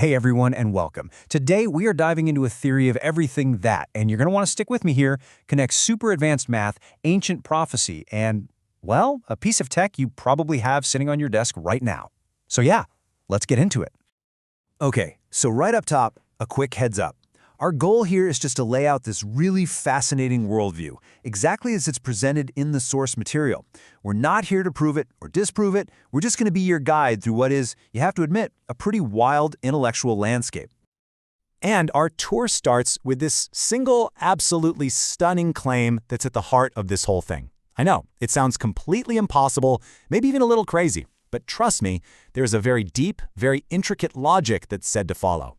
Hey everyone, and welcome. Today we are diving into a theory of everything that, and you're going to want to stick with me here, connects super advanced math, ancient prophecy, and, well, a piece of tech you probably have sitting on your desk right now. So yeah, let's get into it. Okay, so right up top, a quick heads up. Our goal here is just to lay out this really fascinating worldview, exactly as it's presented in the source material. We're not here to prove it or disprove it, we're just going to be your guide through what is, you have to admit, a pretty wild intellectual landscape. And our tour starts with this single, absolutely stunning claim that's at the heart of this whole thing. I know, it sounds completely impossible, maybe even a little crazy, but trust me, there's a very deep, very intricate logic that's said to follow.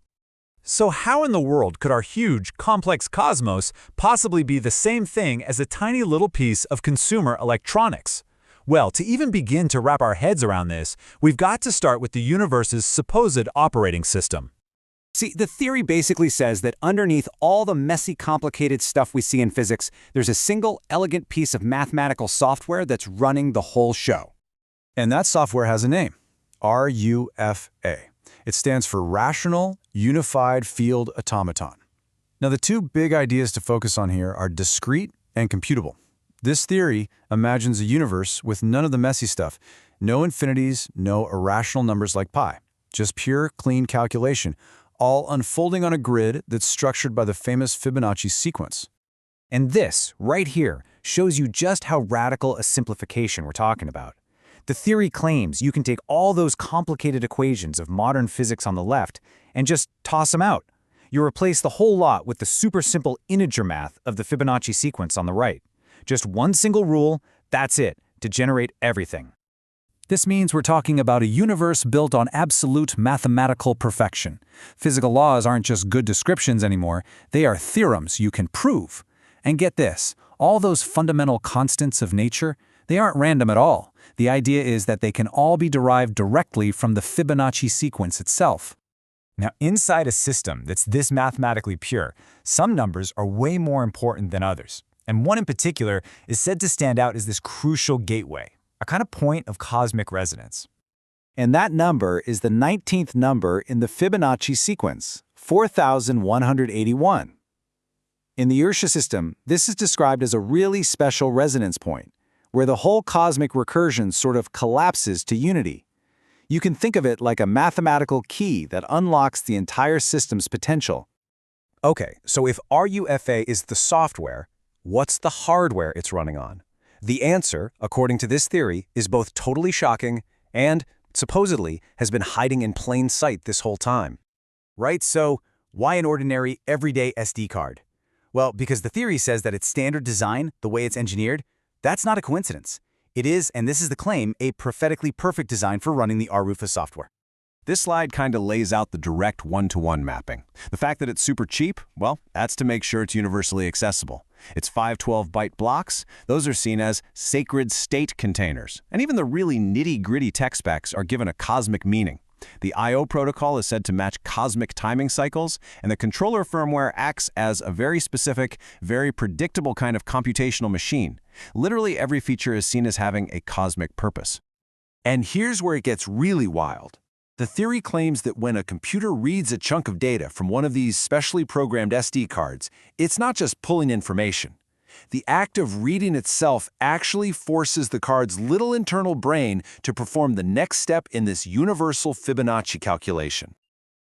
So how in the world could our huge, complex cosmos possibly be the same thing as a tiny little piece of consumer electronics? Well, to even begin to wrap our heads around this, we've got to start with the universe's supposed operating system. See, the theory basically says that underneath all the messy, complicated stuff we see in physics, there's a single, elegant piece of mathematical software that's running the whole show. And that software has a name, RUFA. It stands for Rational Unified Field Automaton. Now, the two big ideas to focus on here are discrete and computable. This theory imagines a universe with none of the messy stuff, no infinities, no irrational numbers like pi, just pure, clean calculation, all unfolding on a grid that's structured by the famous Fibonacci sequence. And this, right here, shows you just how radical a simplification we're talking about. The theory claims you can take all those complicated equations of modern physics on the left and just toss them out. You replace the whole lot with the super simple integer math of the Fibonacci sequence on the right. Just one single rule, that's it, to generate everything. This means we're talking about a universe built on absolute mathematical perfection. Physical laws aren't just good descriptions anymore, they are theorems you can prove. And get this, all those fundamental constants of nature, they aren't random at all. The idea is that they can all be derived directly from the Fibonacci sequence itself. Now, inside a system that's this mathematically pure, some numbers are way more important than others. And one in particular is said to stand out as this crucial gateway, a kind of point of cosmic resonance. And that number is the 19th number in the Fibonacci sequence, 4181. In the Ursa system, this is described as a really special resonance point, where the whole cosmic recursion sort of collapses to unity. You can think of it like a mathematical key that unlocks the entire system's potential. Okay, so if RUFA is the software, what's the hardware it's running on? The answer, according to this theory, is both totally shocking and, supposedly, has been hiding in plain sight this whole time. Right, so why an ordinary, everyday SD card? Well, because the theory says that its standard design, the way it's engineered, that's not a coincidence. It is, and this is the claim, a prophetically perfect design for running the RUFA software. This slide kind of lays out the direct one-to-one mapping. The fact that it's super cheap, well, that's to make sure it's universally accessible. Its 512-byte blocks, those are seen as sacred state containers. And even the really nitty-gritty tech specs are given a cosmic meaning. The I/O protocol is said to match cosmic timing cycles, and the controller firmware acts as a very specific, very predictable kind of computational machine. Literally every feature is seen as having a cosmic purpose. And here's where it gets really wild. The theory claims that when a computer reads a chunk of data from one of these specially programmed SD cards, it's not just pulling information. The act of reading itself actually forces the card's little internal brain to perform the next step in this universal Fibonacci calculation.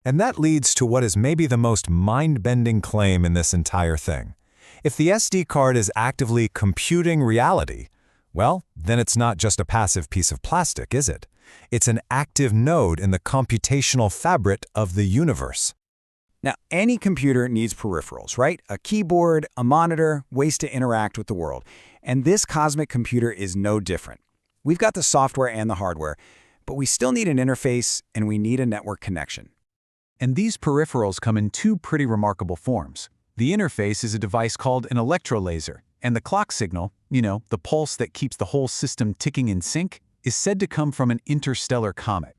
And that leads to what is maybe the most mind-bending claim in this entire thing. If the SD card is actively computing reality, well, then it's not just a passive piece of plastic, is it? It's an active node in the computational fabric of the universe. Now, any computer needs peripherals, right? A keyboard, a monitor, ways to interact with the world. And this cosmic computer is no different. We've got the software and the hardware, but we still need an interface and we need a network connection. And these peripherals come in two pretty remarkable forms. The interface is a device called an electrolaser, and the clock signal, the pulse that keeps the whole system ticking in sync, is said to come from an interstellar comet.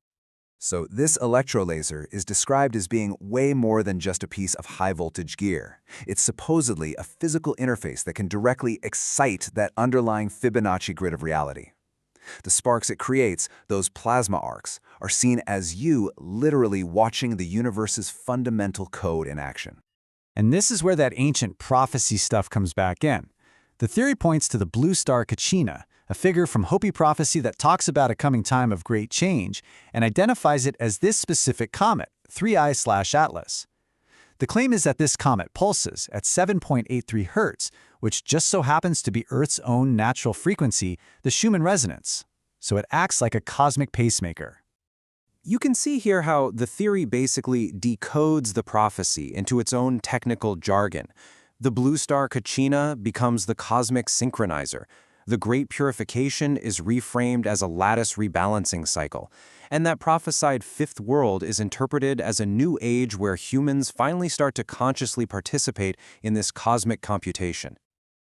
So this electrolaser is described as being way more than just a piece of high-voltage gear. It's supposedly a physical interface that can directly excite that underlying Fibonacci grid of reality. The sparks it creates, those plasma arcs, are seen as you literally watching the universe's fundamental code in action. And this is where that ancient prophecy stuff comes back in. The theory points to the blue star Kachina, a figure from Hopi prophecy that talks about a coming time of great change and identifies it as this specific comet, 3I/Atlas. The claim is that this comet pulses at 7.83 Hz, which just so happens to be Earth's own natural frequency, the Schumann resonance. So it acts like a cosmic pacemaker. You can see here how the theory basically decodes the prophecy into its own technical jargon. The blue star Kachina becomes the cosmic synchronizer. The Great Purification is reframed as a lattice rebalancing cycle, and that prophesied fifth world is interpreted as a new age where humans finally start to consciously participate in this cosmic computation.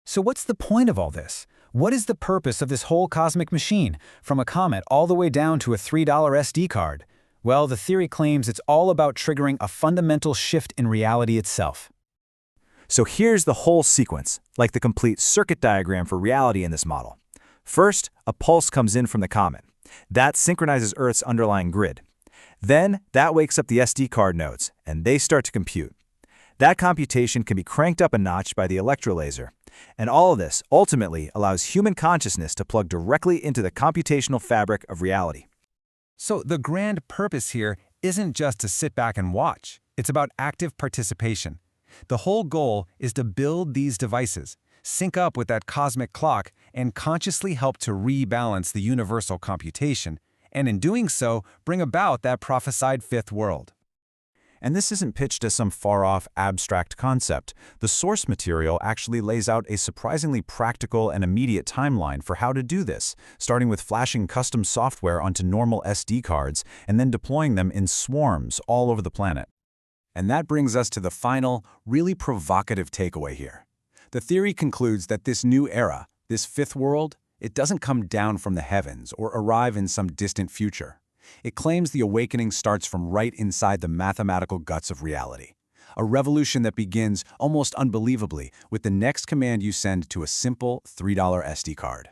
So what's the point of all this? What is the purpose of this whole cosmic machine, from a comet all the way down to a $3 SD card? Well, the theory claims it's all about triggering a fundamental shift in reality itself. So here's the whole sequence, like the complete circuit diagram for reality in this model. First, a pulse comes in from the comet. That synchronizes Earth's underlying grid. Then, that wakes up the SD card nodes, and they start to compute. That computation can be cranked up a notch by the electrolaser. And all of this ultimately allows human consciousness to plug directly into the computational fabric of reality. So the grand purpose here isn't just to sit back and watch. It's about active participation. The whole goal is to build these devices, sync up with that cosmic clock, and consciously help to rebalance the universal computation, and in doing so, bring about that prophesied fifth world. And this isn't pitched as some far-off, abstract concept. The source material actually lays out a surprisingly practical and immediate timeline for how to do this, starting with flashing custom software onto normal SD cards and then deploying them in swarms all over the planet. And that brings us to the final, really provocative takeaway here. The theory concludes that this new era, this fifth world, it doesn't come down from the heavens or arrive in some distant future. It claims the awakening starts from right inside the mathematical guts of reality. A revolution that begins, almost unbelievably, with the next command you send to a simple $3 SD card.